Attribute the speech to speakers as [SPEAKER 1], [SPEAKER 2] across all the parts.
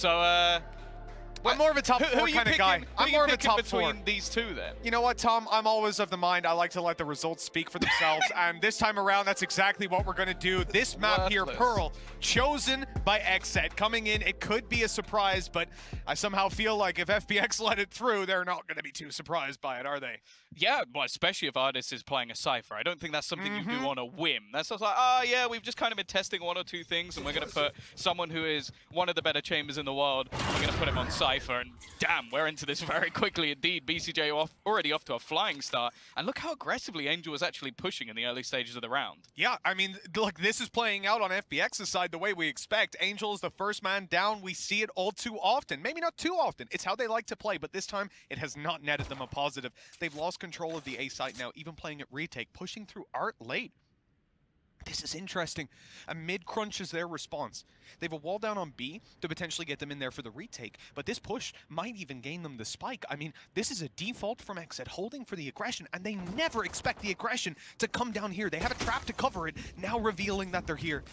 [SPEAKER 1] So,
[SPEAKER 2] I'm more of a top four kind of guy. I'm more of a top four.
[SPEAKER 1] Between these two, then?
[SPEAKER 2] You know what, Tom? I'm always of the mind I like to let the results speak for themselves, and this time around, that's exactly what we're going to do. This map here, Pearl, chosen by XSET, coming in. It could be a surprise, but I somehow feel like if FPX let it through, they're not going to be too surprised by it, are they?
[SPEAKER 1] Yeah, well, especially if Artis is playing a Cypher. I don't think that's something you do on a whim. That's just like, oh, yeah, we've just kind of been testing one or two things, and we're going to put someone who is one of the better chambers in the world, we're going to put him on Cypher, and damn, we're into this very quickly indeed. BCJ already off to a flying start, and look how aggressively Angel was actually pushing in the early stages of the round.
[SPEAKER 2] Yeah, I mean, look, this is playing out on FPX's side the way we expect. Angel is the first man down. We see it all too often. Maybe not too often. It's how they like to play, but this time it has not netted them a positive. They've lost control of the A site now, even playing at retake, pushing through Art late. This is interesting. A mid-crunch is their response. They have a wall down on B to potentially get them in there for the retake, but this push might even gain them the spike. I mean, this is a default from XSET, holding for the aggression, and they never expect the aggression to come down here. They have a trap to cover it, now revealing that they're here.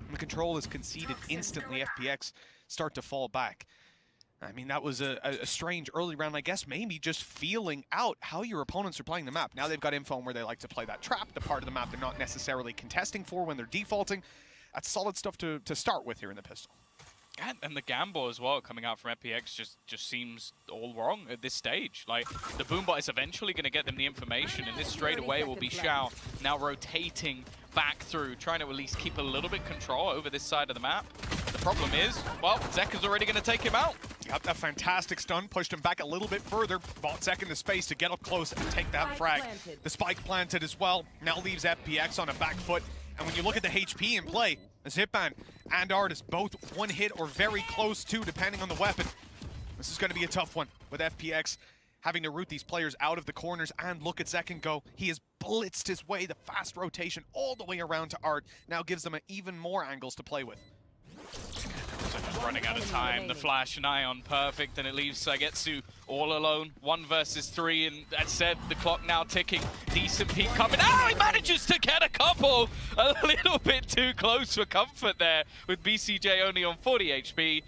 [SPEAKER 2] And the control is conceded instantly. FPX start to fall back. I mean, that was a strange early round, I guess, maybe just feeling out how your opponents are playing the map. Now they've got info on where they like to play that trap, the part of the map they're not necessarily contesting for when they're defaulting. That's solid stuff to start with here in the pistol.
[SPEAKER 1] And the gamble as well coming out from FPX just seems all wrong at this stage. Like, the Boombot is eventually going to get them the information, and this straight away will be Xiao now rotating back through, trying to at least keep a little bit control over this side of the map. The problem is, well, Zeka's already going to take him out.
[SPEAKER 2] Yep, that fantastic stun pushed him back a little bit further. Bought Zek in the space to get up close and take that frag. The spike planted as well, now leaves FPX on a back foot. And when you look at the HP in play, Zipman and Artis both one hit or very close to, depending on the weapon. This is going to be a tough one with FPX having to root these players out of the corners. And look at Zek and go. He has blitzed his way, the fast rotation all the way around to Art. Now gives them even more angles to play with.
[SPEAKER 1] So just running out of time, the flash and Ion perfect, and it leaves Saigetsu all alone. 1 versus 3, and that said, the clock now ticking. Decent peek coming. Oh, he manages to get a couple! A little bit too close for comfort there, with BCJ only on 40 HP.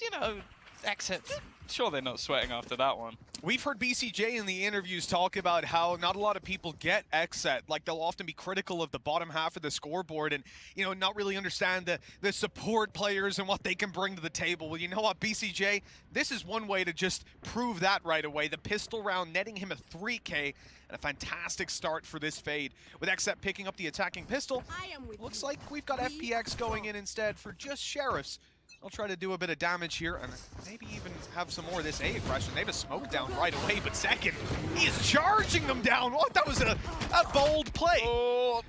[SPEAKER 1] You know, XSET, sure they're not sweating after that one.
[SPEAKER 2] We've heard BCJ in the interviews talk about how not a lot of people get XSET. Like, they'll often be critical of the bottom half of the scoreboard and, you know, not really understand the support players and what they can bring to the table. Well, you know what, BCJ? This is one way to just prove that right away. The pistol round netting him a 3K and a fantastic start for this fade. With XSET picking up the attacking pistol, looks like we've got FPX going in instead for just Sheriffs. I'll try to do a bit of damage here and maybe even have some more of this A aggression. They have a smoke down right away, but second, he is charging them down. What? That was a bold play.
[SPEAKER 1] Oh,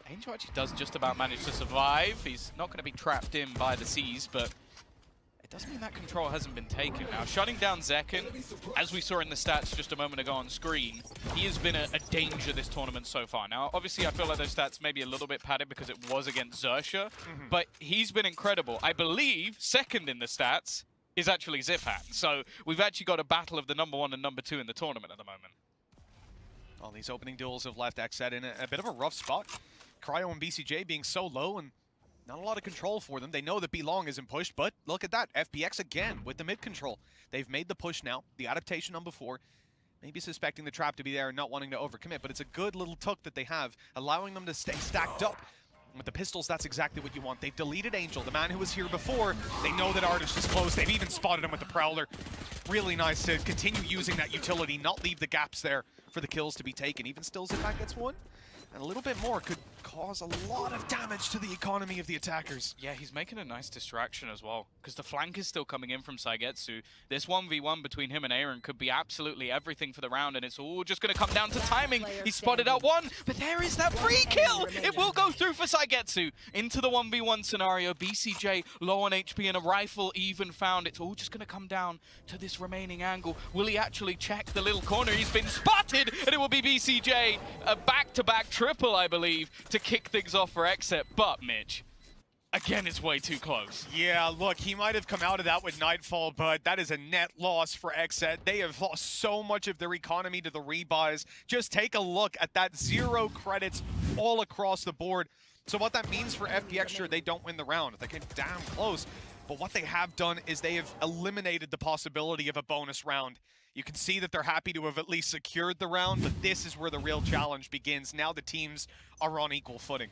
[SPEAKER 1] Angel actually does just about manage to survive. He's not going to be trapped in by the C's, but it doesn't mean that control hasn't been taken now. Shutting down Zekken, as we saw in the stats just a moment ago on screen, he has been a danger this tournament so far. Now, obviously, I feel like those stats may be a little bit padded because it was against Xerxia, but he's been incredible. I believe second in the stats is actually Zipan. So we've actually got a battle of the #1 and #2 in the tournament at the moment.
[SPEAKER 2] All these opening duels have left XSET in a bit of a rough spot. Cryo and BCJ being so low and not a lot of control for them. They know that B-Long isn't pushed, but look at that. FPX again with the mid-control. They've made the push now. The adaptation on before. Maybe suspecting the trap to be there and not wanting to overcommit, but it's a good little tuck that they have, allowing them to stay stacked up. With the pistols, that's exactly what you want. They've deleted Angel, the man who was here before. They know that Artis is close. They've even spotted him with the Prowler. Really nice to continue using that utility, not leave the gaps there for the kills to be taken. Even still, Zipan gets one. And a little bit more could cause a lot of damage to the economy of the attackers.
[SPEAKER 1] Yeah, he's making a nice distraction as well, because the flank is still coming in from Saigetsu. This 1v1 between him and Aaron could be absolutely everything for the round, and it's all just going to come down to timing. He spotted out one, but there is that free kill! It will go through for Saigetsu. Into the 1v1 scenario, BCJ low on HP and a rifle even found. It's all just going to come down to this remaining angle. Will he actually check the little corner? He's been spotted, and it will be BCJ. A back-to-back triple, I believe, to kick things off for XSET. But, Mitch, again, it's way too close.
[SPEAKER 2] Yeah, look, he might have come out of that with Nightfall, but that is a net loss for XSET. They have lost so much of their economy to the rebuys. Just take a look at that 0 credits all across the board. So what that means for FPX, sure, they don't win the round. They get damn close. But what they have done is they have eliminated the possibility of a bonus round. You can see that they're happy to have at least secured the round, but this is where the real challenge begins. Now the teams are on equal footing.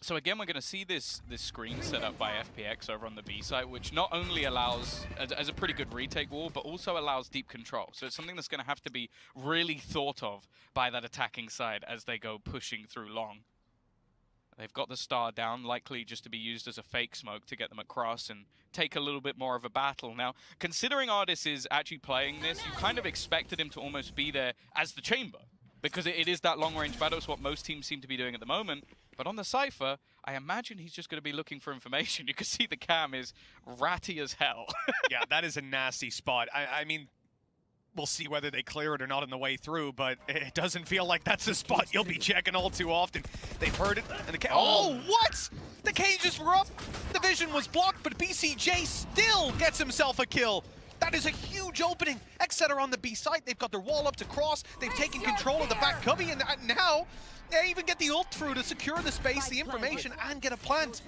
[SPEAKER 1] So again, we're going to see this screen set up by FPX over on the B site, which not only allows as a pretty good retake wall, but also allows deep control. So it's something that's going to have to be really thought of by that attacking side as they go pushing through long. They've got the star down, likely just to be used as a fake smoke to get them across and take a little bit more of a battle. Now, considering Artis is actually playing this, you kind of expected him to almost be there as the chamber, because it is that long-range battle. It's what most teams seem to be doing at the moment. But on the Cypher, I imagine he's just going to be looking for information. You can see the cam is ratty as hell.
[SPEAKER 2] Yeah, that is a nasty spot. I mean, we'll see whether they clear it or not on the way through, but it doesn't feel like that's a spot you'll be checking all too often. They've heard it, and the oh, what? The cages were up, the vision was blocked, but BCJ still gets himself a kill. That is a huge opening. XSET are on the B site. They've got their wall up to cross. They've taken control of the back cubby, and now they even get the ult through to secure the space, the information, and get a plant.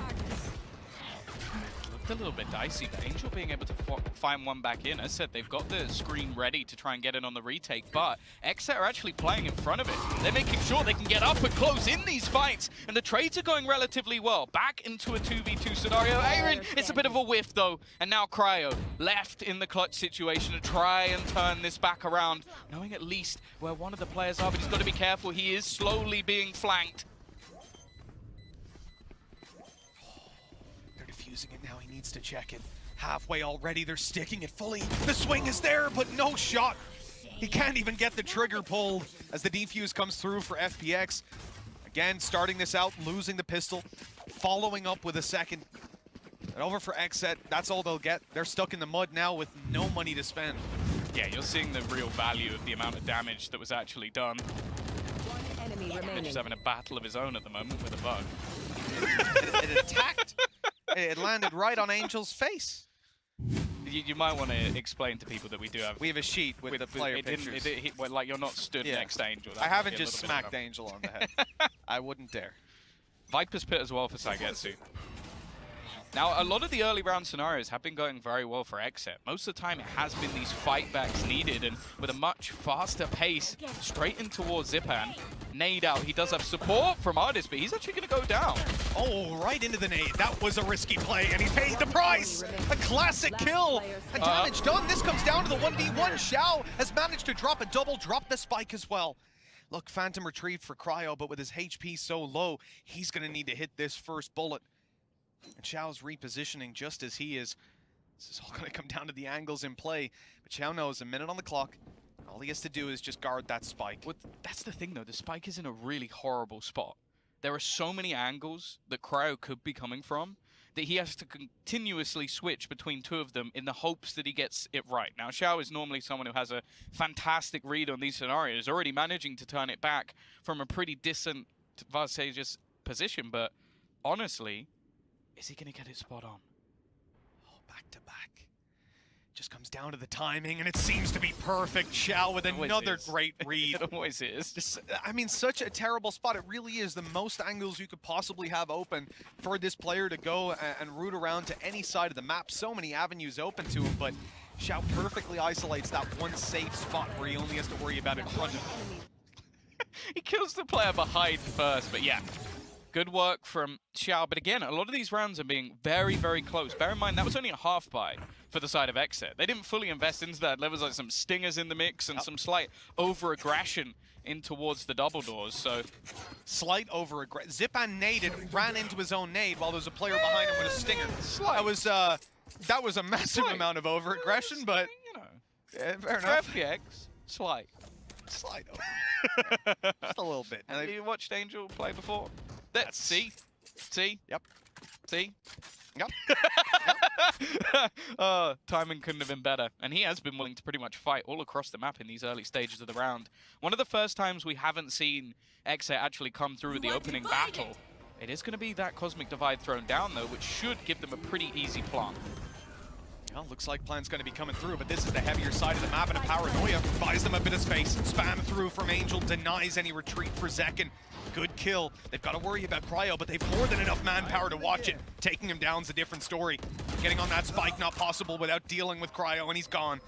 [SPEAKER 1] A little bit dicey, but Angel being able to find one back in. As I said, they've got the screen ready to try and get in on the retake, but XSET are actually playing in front of it. They're making sure they can get up and close in these fights, and the trades are going relatively well. Back into a 2v2 scenario. Aaron, it's a bit of a whiff though, and now Cryo left in the clutch situation to try and turn this back around, knowing at least where one of the players are, but he's got to be careful. He is slowly being flanked.
[SPEAKER 2] Using it now, he needs to check it. Halfway already, they're sticking it fully. The swing is there, but no shot. He can't even get the trigger pulled as the defuse comes through for FPX. Again, starting this out, losing the pistol, following up with a second. And over for XSET, that's all they'll get. They're stuck in the mud now with no money to spend.
[SPEAKER 1] Yeah, you're seeing the real value of the amount of damage that was actually done.
[SPEAKER 3] One enemy remaining.
[SPEAKER 1] Just having a battle of his own at the moment with a bug.
[SPEAKER 2] It attacked. It landed right on Angel's face.
[SPEAKER 1] You might want to explain to people that we do have...
[SPEAKER 2] We have a sheet with the player pictures.
[SPEAKER 1] Like, you're not stood next to Angel.
[SPEAKER 2] I haven't just smacked Angel on the head. I wouldn't dare.
[SPEAKER 1] Viper's Pit as well for Saigetsu. Now, a lot of the early round scenarios have been going very well for XSET. Most of the time, it has been these fight backs needed, and with a much faster pace, straight in towards Zipan. Nade out. He does have support from Artis, but he's actually going to go down.
[SPEAKER 2] Oh, right into the nade. That was a risky play, and he paid the price. A classic kill. And damage done. This comes down to the 1v1. Xiao has managed to drop a double, drop the spike as well. Look, Phantom retrieved for Cryo, but with his HP so low, he's going to need to hit this first bullet. And Xiao's repositioning just as he is. This is all going to come down to the angles in play. But Xiao knows a minute on the clock. All he has to do is just guard that spike.
[SPEAKER 1] Well, that's the thing, though. The spike is in a really horrible spot. There are so many angles that Cryo could be coming from that he has to continuously switch between two of them in the hopes that he gets it right. Now, Xiao is normally someone who has a fantastic read on these scenarios, already managing to turn it back from a pretty disadvantageous position. But honestly, is he going to get it spot on?
[SPEAKER 2] Oh, back to back. Just comes down to the timing, and it seems to be perfect. Xiao with another great read.
[SPEAKER 1] It always is.
[SPEAKER 2] Just, I mean, such a terrible spot. It really is the most angles you could possibly have open for this player to go and root around to any side of the map. So many avenues open to him, but Xiao perfectly isolates that one safe spot where he only has to worry about it in front of him.
[SPEAKER 1] He kills the player behind first, but yeah. Good work from Xiao, but again, a lot of these rounds are being very, very close. Bear in mind, that was only a half buy for the side of XSET. They didn't fully invest into that. There was like some stingers in the mix and some slight over-aggression in towards the double doors, so...
[SPEAKER 2] Slight over-aggression. Zipan naded, ran into his own nade while there was a player behind him with a stinger. That was a massive amount of over-aggression, but...
[SPEAKER 1] You know,
[SPEAKER 2] yeah, fair enough.
[SPEAKER 1] For FPX, slight.
[SPEAKER 2] Slight over. Just a little bit.
[SPEAKER 1] Have you watched Angel play before? See?
[SPEAKER 2] Yep.
[SPEAKER 1] See?
[SPEAKER 2] Yep.
[SPEAKER 1] Timing couldn't have been better. And he has been willing to pretty much fight all across the map in these early stages of the round. One of the first times we haven't seen XSET actually come through with the opening battle. It is going to be that Cosmic Divide thrown down, though, which should give them a pretty easy plant.
[SPEAKER 2] Well, looks like plan's going to be coming through, but this is the heavier side of the map, and a Paranoia buys them a bit of space. Spam through from Angel, denies any retreat for Zekin. Good kill. They've got to worry about Cryo, but they've more than enough manpower to watch it. Taking him down's a different story. Getting on that spike, not possible without dealing with Cryo, and he's gone.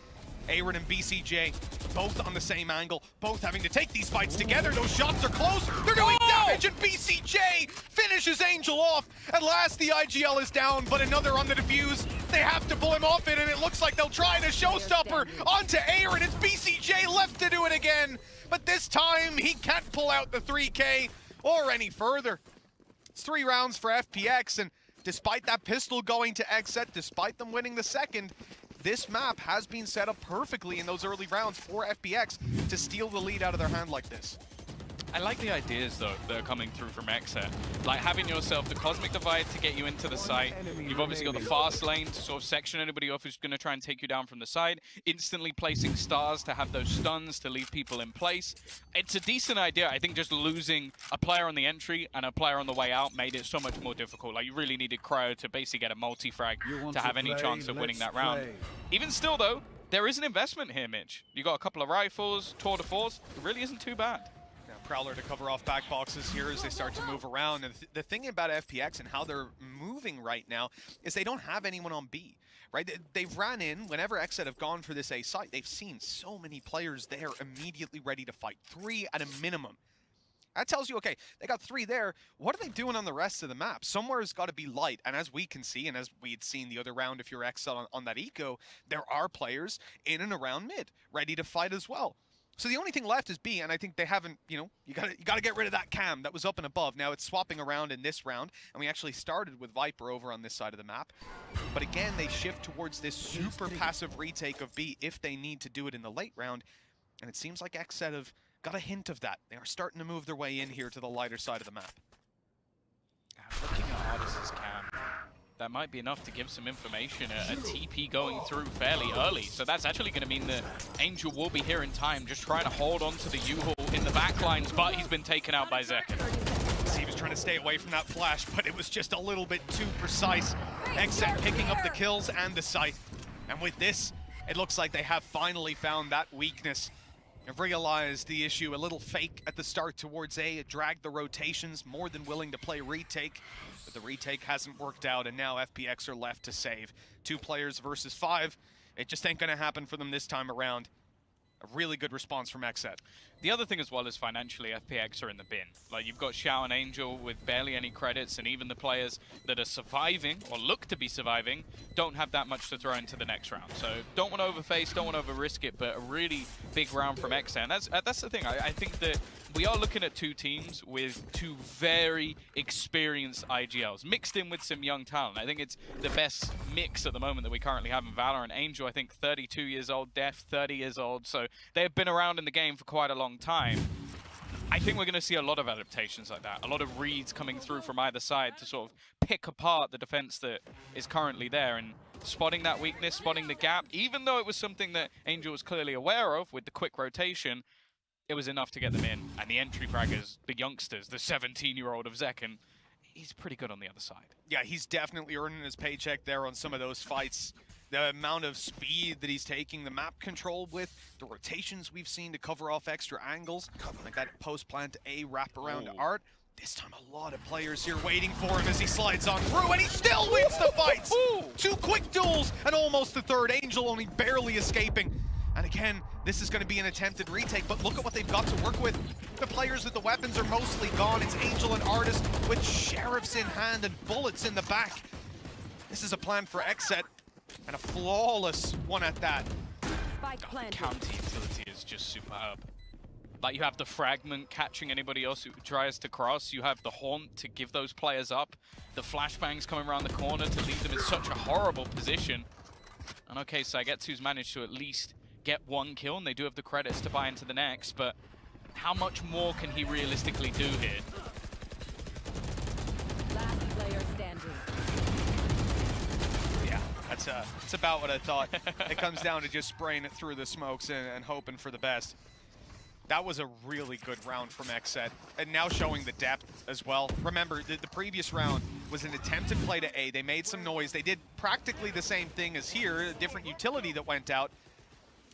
[SPEAKER 2] Aaron and BCJ, both on the same angle, both having to take these fights together. Those shots are close. They're doing damage, and BCJ finishes Angel off. At last, the IGL is down, but another on the defuse. They have to pull him off it, and it looks like they'll try the showstopper onto Aaron. It's BCJ left to do it again, but this time he can't pull out the 3K or any further. It's 3 rounds for FPX, and despite that pistol going to XSET, despite them winning the second, this map has been set up perfectly in those early rounds for FPX to steal the lead out of their hand like this.
[SPEAKER 1] I like the ideas, though, that are coming through from XSET. Like having yourself the Cosmic Divide to get you into the site. You've obviously got the fast lane to sort of section anybody off who's going to try and take you down from the side. Instantly placing stars to have those stuns to leave people in place. It's a decent idea. I think just losing a player on the entry and a player on the way out made it so much more difficult. Like, you really needed Cryo to basically get a multi-frag to have any chance of winning that round. Even still, though, there is an investment here, Mitch. You got a couple of rifles, tour de force. It really isn't too bad.
[SPEAKER 2] Prowler to cover off back boxes here as they start to move around. And the thing about FPX and how they're moving right now is they don't have anyone on B, right? They've ran in, whenever XSET have gone for this A site, they've seen so many players there immediately ready to fight. 3 at a minimum. That tells you, okay, they got 3 there. What are they doing on the rest of the map? Somewhere's got to be light. And as we can see, and as we had seen the other round, if you're XSET on that eco, there are players in and around mid ready to fight as well. So the only thing left is B, and I think they haven't, you know, you gotta get rid of that cam that was up and above. Now it's swapping around in this round, and we actually started with Viper over on this side of the map. But again, they shift towards this super passive retake of B if they need to do it in the late round. And it seems like XSET have got a hint of that. They are starting to move their way in here to the lighter side of the map.
[SPEAKER 1] Looking at Ardis's cam, that might be enough to give some information. A TP going through fairly early, so that's actually going to mean that Angel will be here in time, just trying to hold on to the U-Haul in the backlines, but he's been taken out by Zekin.
[SPEAKER 2] He was trying to stay away from that flash, but it was just a little bit too precise. XSET picking up the kills and the site. And with this, it looks like they have finally found that weakness. I've realized the issue, a little fake at the start towards A. It dragged the rotations, more than willing to play retake. But the retake hasn't worked out, and now FPX are left to save. 2 players versus 5. It just ain't gonna happen for them this time around. A really good response from XSET.
[SPEAKER 1] The other thing as well is financially, FPX are in the bin. Like, you've got Xiao and Angel with barely any credits, and even the players that are surviving, or look to be surviving, don't have that much to throw into the next round. So don't want to overface, don't want to over-risk it, but a really big round from XSET. And that's the thing. I think that we are looking at 2 teams with 2 very experienced IGLs, mixed in with some young talent. I think it's the best mix at the moment that we currently have in Valorant. Angel, I think 32 years old, Def 30 years old, so they have been around in the game for quite a long time. I think we're going to see a lot of adaptations like that, a lot of reads coming through from either side to sort of pick apart the defense that is currently there, and spotting that weakness, spotting the gap. Even though it was something that Angel was clearly aware of with the quick rotation, it was enough to get them in. And the entry fraggers, the youngsters, the 17-year-old of Zekin, he's pretty good on the other side.
[SPEAKER 2] Yeah, he's definitely earning his paycheck there on some of those fights. The amount of speed that he's taking, the map control with, the rotations we've seen to cover off extra angles, like that post-plant A wrap-around art. This time a lot of players here waiting for him as he slides on through, and he still wins the fights! 2 quick duels and almost the third. Angel only barely escaping. And again, this is going to be an attempted retake, but look at what they've got to work with. The players with the weapons are mostly gone. It's Angel and Artist with sheriffs in hand and bullets in the back. This is a plan for XSET, and a flawless one at that.
[SPEAKER 1] The counter utility is just superb. Like, you have the fragment catching anybody else who tries to cross. You have the haunt to give those players up. The flashbangs coming around the corner to leave them in such a horrible position. And okay, Saigetsu's managed to at least get 1 kill, and they do have the credits to buy into the next, but how much more can he realistically do here?
[SPEAKER 3] Last player standing.
[SPEAKER 2] Yeah, that's about what I thought. It comes down to just spraying it through the smokes and hoping for the best. That was a really good round from XSET, and now showing the depth as well. Remember, the previous round was an attempted play to A. They made some noise. They did practically the same thing as here, a different utility that went out.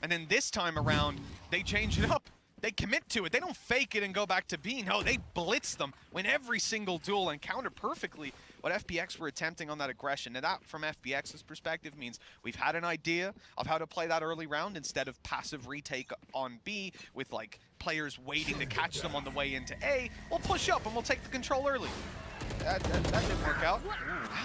[SPEAKER 2] And then this time around, they change it up. They commit to it. They don't fake it and go back to B. No, they blitz them, win every single duel, and counter perfectly what FPX were attempting on that aggression. And that, from FPX's perspective, means we've had an idea of how to play that early round instead of passive retake on B with like players waiting to catch them on the way into A. We'll push up and we'll take the control early. That didn't work out.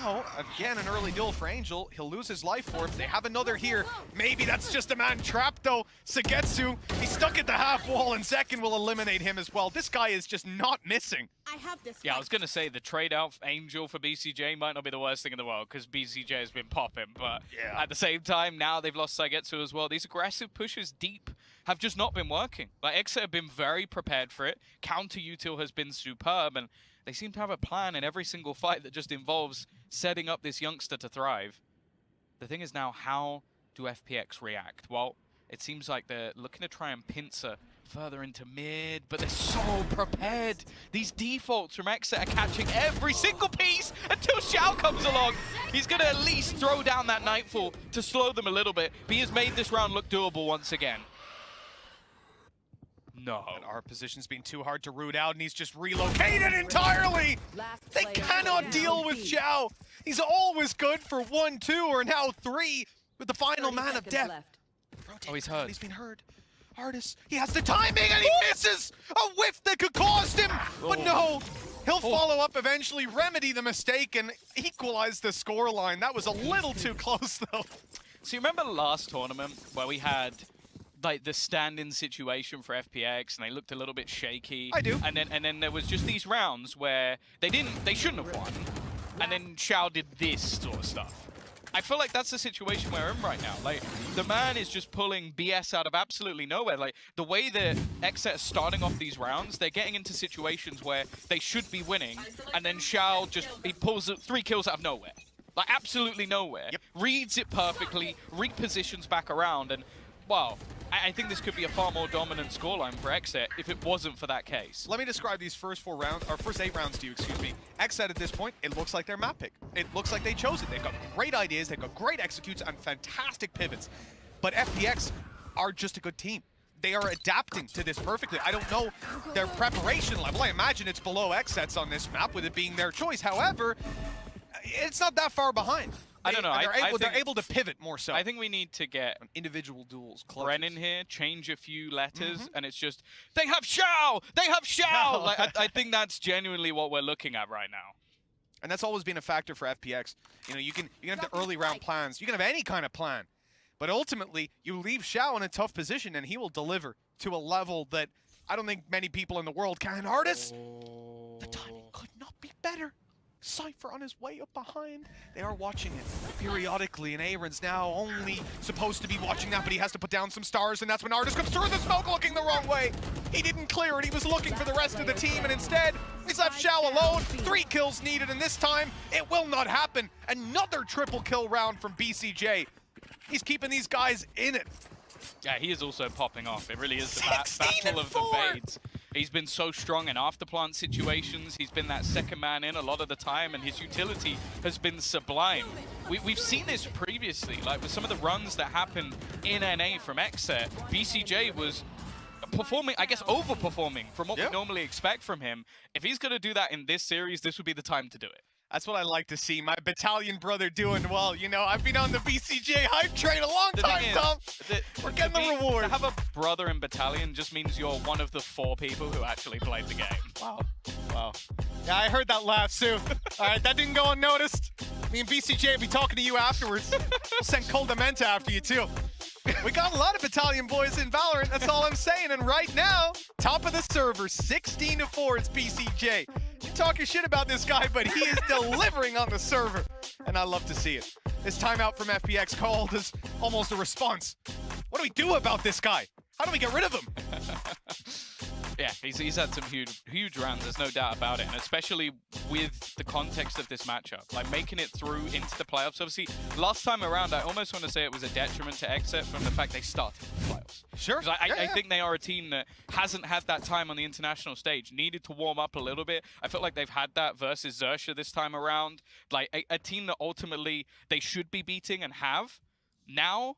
[SPEAKER 2] Now, again, an early duel for Angel. He'll lose his life for it. They have another here. Maybe that's just a man trapped, though. Sagetsu, he's stuck at the half wall, and Second will eliminate him as well. This guy is just not missing.
[SPEAKER 3] I have this.
[SPEAKER 1] Yeah, I was going to say the trade out Angel for BCJ might not be the worst thing in the world because BCJ has been popping, but
[SPEAKER 2] Yeah.
[SPEAKER 1] at the same time, now they've lost Sagetsu as well. These aggressive pushes deep have just not been working. Like, XSET have been very prepared for it. Counter util has been superb, and they seem to have a plan in every single fight that just involves setting up this youngster to thrive. The thing is now, how do FPX react? Well, it seems like they're looking to try and pincer further into mid, but they're so prepared. These defaults from XSET are catching every single piece until Xiao comes along. He's going to at least throw down that Nightfall to slow them a little bit, but he has made this round look doable once again. No.
[SPEAKER 2] And our position's been too hard to root out, and he's just relocated entirely! They cannot deal with Xiao! He's always good for 1, 2, or now 3 with the final man of death.
[SPEAKER 1] Oh, he's hurt.
[SPEAKER 2] He's been hurt. Artis, he has the timing and he misses! A whiff that could cost him! But no! He'll follow up eventually, remedy the mistake, and equalize the scoreline. That was a little too close, though.
[SPEAKER 1] So you remember last tournament where we had like the stand-in situation for FPX and they looked a little bit shaky?
[SPEAKER 2] I do.
[SPEAKER 1] And then there was just these rounds where they shouldn't have won, and then Xiao did this sort of stuff. I feel like that's the situation we're in right now. Like, the man is just pulling BS out of absolutely nowhere. Like, the way that XSET is starting off these rounds, they're getting into situations where they should be winning, and then Xiao he pulls 3 kills out of nowhere. Like, absolutely nowhere.
[SPEAKER 2] Yep.
[SPEAKER 1] Reads it perfectly, repositions back around, and, wow, I think this could be a far more dominant scoreline for XSET if it wasn't for that case.
[SPEAKER 2] Let me describe these first 8 rounds to you, excuse me. XSET at this point, it looks like their map pick. It looks like they chose it. They've got great ideas, they've got great executes and fantastic pivots. But FPX are just a good team. They are adapting to this perfectly. I don't know their preparation level. I imagine it's below XSET's on this map with it being their choice. However, it's not that far behind.
[SPEAKER 1] I don't know.
[SPEAKER 2] They're able to pivot more so.
[SPEAKER 1] I think we need to get
[SPEAKER 2] Individual duels.
[SPEAKER 1] Bren in here, change a few letters, and it's just, they have Xiao! They have Xiao! Like, I think that's genuinely what we're looking at right now.
[SPEAKER 2] And that's always been a factor for FPX. You know, you can have the early round plans. You can have any kind of plan. But ultimately, you leave Xiao in a tough position, and he will deliver to a level that I don't think many people in the world can. Artis, the timing could not be better. Cypher on his way up behind. They are watching it periodically, and Aaron's now only supposed to be watching that, but he has to put down some stars, and that's when Artis comes through the smoke looking the wrong way. He didn't clear it. He was looking for the rest of the team, and instead, he's left Xiao alone. 3 kills needed, and this time, it will not happen. Another triple kill round from BCJ. He's keeping these guys in it.
[SPEAKER 1] Yeah, he is also popping off. It really is the
[SPEAKER 2] 16
[SPEAKER 1] battle of the
[SPEAKER 2] 4.
[SPEAKER 1] fades. He's been so strong in afterplant situations. He's been that second man in a lot of the time, and his utility has been sublime. We've seen this previously, like with some of the runs that happened in NA from XSET. BCJ was performing, I guess, overperforming from what we normally expect from him. If he's going to do that in this series, this would be the time to do it.
[SPEAKER 2] That's what I like to see, my battalion brother doing well. You know, I've been on the BCJ hype train a long time, Tom. We're getting the reward.
[SPEAKER 1] To have a brother in battalion just means you're one of the 4 people who actually played the game.
[SPEAKER 2] Wow. Wow. Yeah, I heard that laugh, Sue. All right, that didn't go unnoticed. Me and BCJ will be talking to you afterwards. We'll send Coldamenta after you, too. We got a lot of battalion boys in Valorant, that's all I'm saying. And right now, top of the server, 16-4, it's BCJ. You talk your shit about this guy, but he is delivering on the server. And I love to see it. This timeout from FPX called is almost a response. What do we do about this guy? How do we get rid of him?
[SPEAKER 1] Yeah, he's had some huge rounds, there's no doubt about it, and especially with the context of this matchup, like making it through into the playoffs. Obviously, last time around, I almost want to say it was a detriment to XSET from the fact they started the playoffs.
[SPEAKER 2] Sure.
[SPEAKER 1] I think they are a team that hasn't had that time on the international stage, needed to warm up a little bit. I feel like they've had that versus Xerxia this time around, like a team that ultimately they should be beating and have. Now,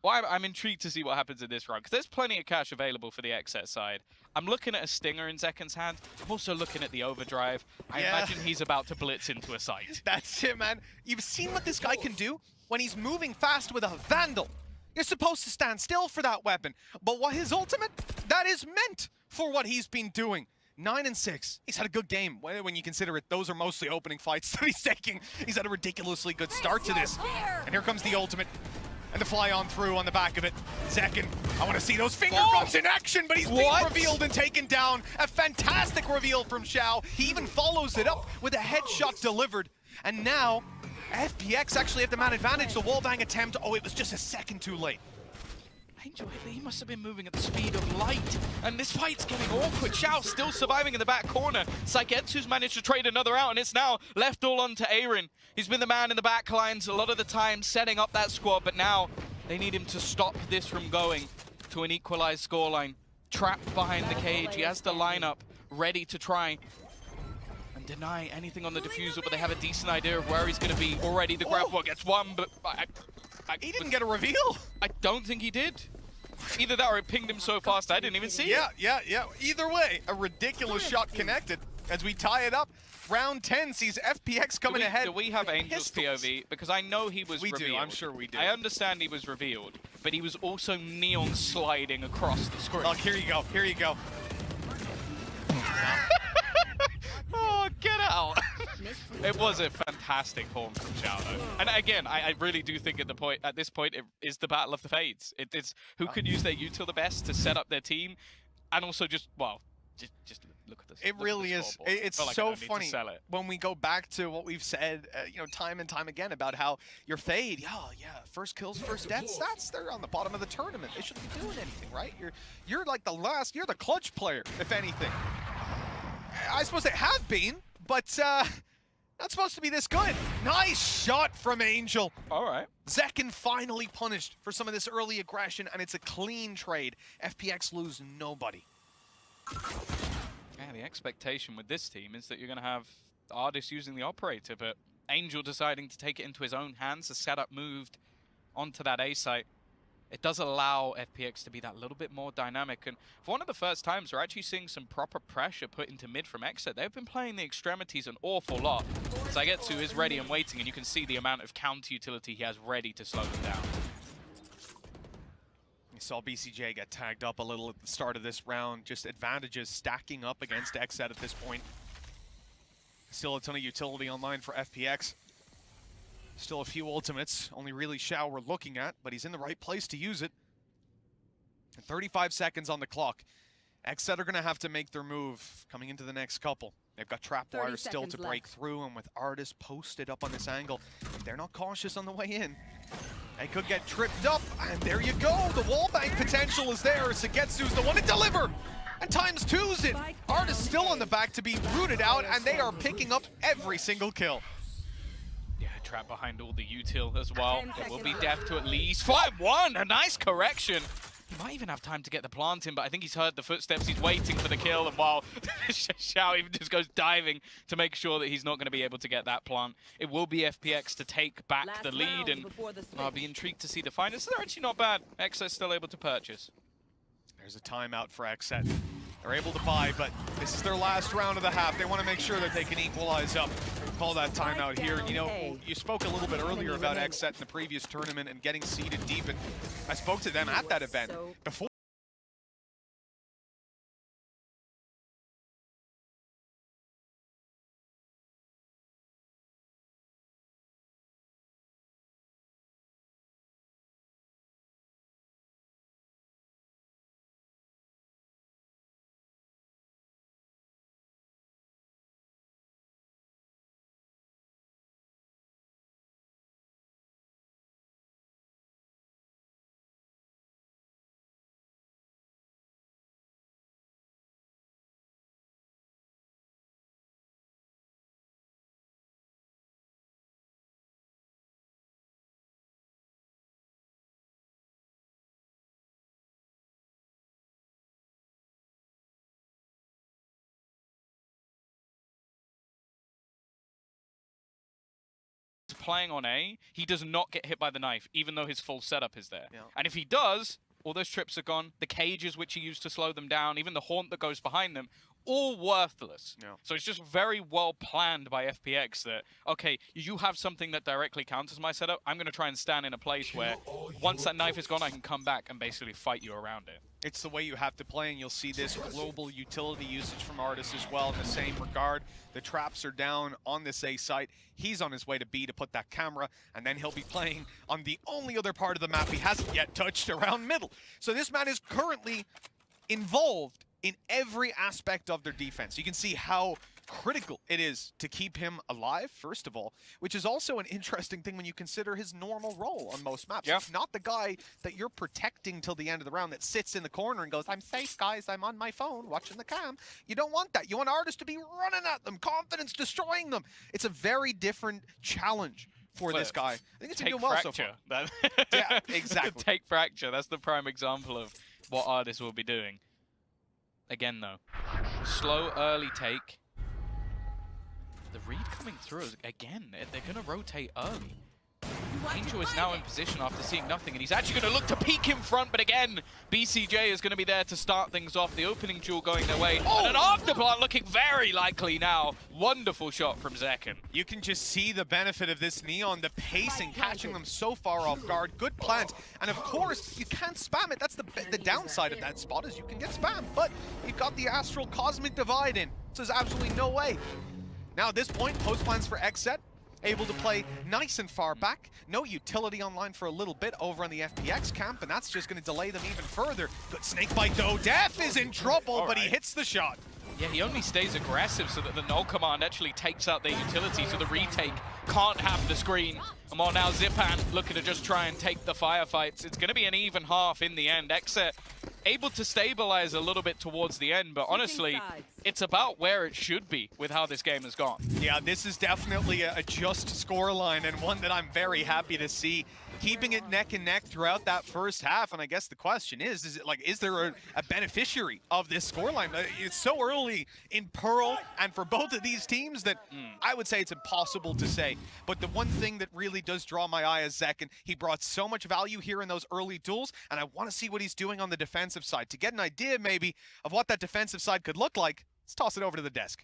[SPEAKER 1] Well, I'm intrigued to see what happens in this run, because there's plenty of cash available for the XSET side. I'm looking at a Stinger in Zeken's hand. I'm also looking at the Overdrive. I imagine he's about to blitz into a site.
[SPEAKER 2] That's it, man. You've seen what this guy can do when he's moving fast with a Vandal. You're supposed to stand still for that weapon. But what his ultimate, that is meant for what he's been doing. 9 and 6. He's had a good game when you consider it. Those are mostly opening fights that he's taking. He's had a ridiculously good start to this. And here comes the ultimate. And the fly on through on the back of it. Zeken, I want to see those finger guns in action, but he's being revealed and taken down. A fantastic reveal from Xiao. He even follows it up with a headshot delivered. And now, FPX actually have the man advantage. The wallbang attempt, oh, it was just a second too late.
[SPEAKER 1] Angel, he must have been moving at the speed of light, and this fight's getting awkward. Xiao still surviving in the back corner. Saigetsu's managed to trade another out, and it's now left all on to Aaron. He's been the man in the back lines a lot of the time, setting up that squad, but now they need him to stop this from going to an equalized scoreline. Trapped behind the cage, he has the lineup ready to try and deny anything on the diffusal, but they have a decent idea of where he's going to be already. The grab ball gets one, but
[SPEAKER 2] He didn't get a reveal.
[SPEAKER 1] I don't think he did. Either that or it pinged him so fast I didn't even see it.
[SPEAKER 2] Yeah. Either way, a ridiculous shot connected as we tie it up. Round 10 sees FPX coming ahead.
[SPEAKER 1] Do we have Angel's POV? Because I know he was revealed.
[SPEAKER 2] We do, I'm sure we do.
[SPEAKER 1] I understand he was revealed, but he was also neon sliding across the screen.
[SPEAKER 2] Oh, here you go.
[SPEAKER 1] Oh, get out! It was a fantastic horn from Xiao, though. And again, I really do think at this point, it is the battle of the fades. It's who could use their util the best to set up their team, and also just look at this.
[SPEAKER 2] It really is. It's
[SPEAKER 1] like
[SPEAKER 2] so funny when we go back to what we've said, time and time again about how your fade, first kills, first deaths. They're on the bottom of the tournament. They shouldn't be doing anything, right? You're like you're the clutch player, if anything. I suppose they have been, but not supposed to be this good. Nice shot from Angel.
[SPEAKER 1] All right.
[SPEAKER 2] Zeken finally punished for some of this early aggression, and it's a clean trade. FPX lose nobody.
[SPEAKER 1] Yeah, the expectation with this team is that you're going to have Ardis using the operator, but Angel deciding to take it into his own hands. The setup moved onto that A site. It does allow FPX to be that little bit more dynamic, and for one of the first times, we're actually seeing some proper pressure put into mid from XSET. They've been playing the extremities an awful lot. Saigetsu is ready and waiting, and you can see the amount of counter utility he has ready to slow them down.
[SPEAKER 2] You saw BCJ get tagged up a little at the start of this round, just advantages stacking up against XSET at this point. Still a ton of utility online for FPX. Still a few ultimates, only really Xiao we're looking at, but he's in the right place to use it. And 35 seconds on the clock. XSET are going to have to make their move coming into the next couple. They've got trapwires still to break through, and with Ardis posted up on this angle, if they're not cautious on the way in, they could get tripped up, and there you go. The wallbang potential is there. Saigetsu's the one to deliver, and times two's it. Ardis still on the back to be rooted out, and they are picking up every single kill.
[SPEAKER 1] Yeah, trap behind all the util as well. It will be death to at least 5-1. A nice correction. He might even have time to get the plant in, but I think he's heard the footsteps. He's waiting for the kill, and while Xiao even just goes diving to make sure that he's not going to be able to get that plant. It will be FPX to take back the lead, and I'll be intrigued to see the finals. They're actually not bad. XSET still able to purchase.
[SPEAKER 2] There's a timeout for XSET. They're able to buy, but this is their last round of the half. They want to make sure that they can equalize up. Call that timeout here. You know, you spoke a little bit earlier about XSET in the previous tournament and getting seeded deep, and I spoke to them at that event. Before
[SPEAKER 1] playing on A, he does not get hit by the knife, even though his full setup is there.
[SPEAKER 2] Yeah.
[SPEAKER 1] And if he does, all those trips are gone, the cages which he used to slow them down, even the haunt that goes behind them, all worthless.
[SPEAKER 2] Yeah.
[SPEAKER 1] So it's just very well planned by FPX that, okay, you have something that directly counters my setup, I'm going to try and stand in a place where once that knife is gone, I can come back and basically fight you around it.
[SPEAKER 2] It's the way you have to play, and you'll see this global utility usage from Artis as well in the same regard. The traps are down on this A site. He's on his way to B to put that camera, and then he'll be playing on the only other part of the map he hasn't yet touched, around middle. So this man is currently involved in every aspect of their defense. You can see how critical it is to keep him alive, first of all, which is also an interesting thing when you consider his normal role on most maps.
[SPEAKER 1] Yeah.
[SPEAKER 2] He's not the guy that you're protecting till the end of the round that sits in the corner and goes, I'm safe, guys, I'm on my phone watching the cam. You don't want that. You want Artis to be running at them, confidence destroying them. It's a very different challenge for this guy. I think it's been doing well so far. Yeah, exactly.
[SPEAKER 1] Take fracture. That's the prime example of what Artis will be doing. Again, though, slow early take. The read coming through is, again, they're going to rotate early. Angel is now in position after seeing nothing, and he's actually going to look to peek in front, but again, BCJ is going to be there to start things off. The opening duel going their way, and an afterplant looking very likely now. Wonderful shot from Zekken.
[SPEAKER 2] You can just see the benefit of this Neon, the pacing, catching them so far off guard. Good plant, and of course, you can't spam it. That's the downside of that spot, is you can get spammed, but you've got the Astral Cosmic Divide in, so there's absolutely no way. Now at this point, post plans for XSET, able to play nice and far back. No utility online for a little bit over on the FPX camp, and that's just going to delay them even further. Good snake bite though. Def is in trouble, but he hits the shot.
[SPEAKER 1] Yeah, he only stays aggressive so that the null command actually takes out their utility, so the retake can't have the screen. And while now Zipan looking to just try and take the firefights, it's going to be an even half in the end. XSET able to stabilize a little bit towards the end, but honestly, it's about where it should be with how this game has gone. Yeah,
[SPEAKER 2] this is definitely a just scoreline, and one that I'm very happy to see. Keeping it neck and neck throughout that first half, and I guess the question is there a beneficiary of this scoreline? It's so early in Pearl, and for both of these teams that I would say it's impossible to say. But the one thing that really does draw my eye is Zekken. He brought so much value here in those early duels, and I want to see what he's doing on the defensive side. To get an idea, maybe, of what that defensive side could look like, let's toss it over to the desk.